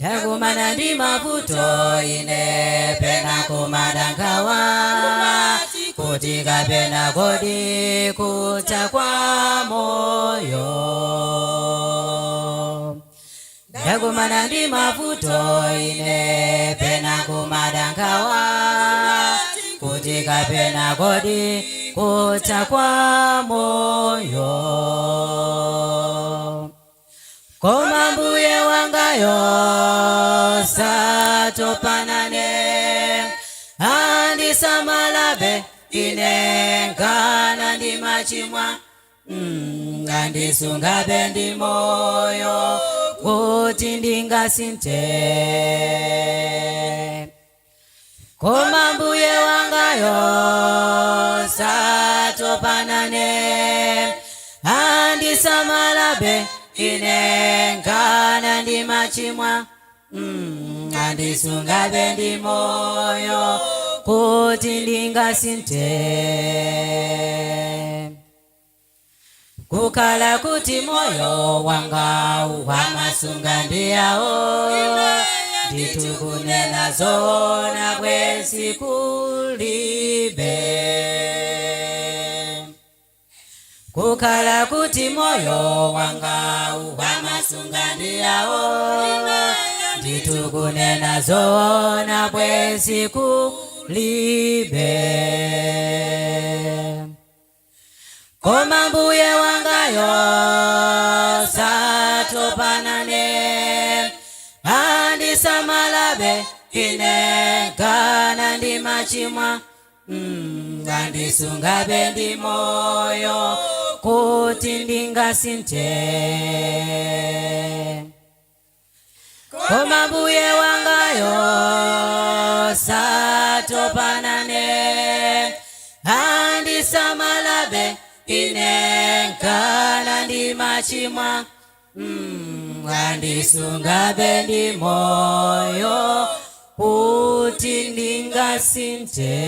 Ndakumana ndi mavuto ine pena kumadandaula kuti kapena kodi kutha kwa moyo. Ndakumana ndi mavuto ine pena kumadandaula kuti kapena kodi kutha kwa moyo. Koma Mbuye wangayo satopanane andisamalabe ine nkana ndi machimwa andisungabe ndi moyo kuti ndingasinthe. Koma Mbuye wangayo satopanane andisamalabe ine nkana ndi machimwa andisungabe ndi moyo kuti ndingasinthe. Kukhala kuti moyo wanga wamasunga ndiyawo nditukunena zoona bwensi kulibe. Kukhala kuti moyo wanga wamasunga ndiyawo nditukunena zoona bwensi kulibe. Koma Mbuye wangayo satopanane andisamalabe ine nkana ndi machimwa andisungabe ndi moyo kuti ndingasinthe. Koma Mbuye wangayo satopanane andisamalabe ine nkana ndi machimwa andisungabe ndi moyo kuti ndingasinthe.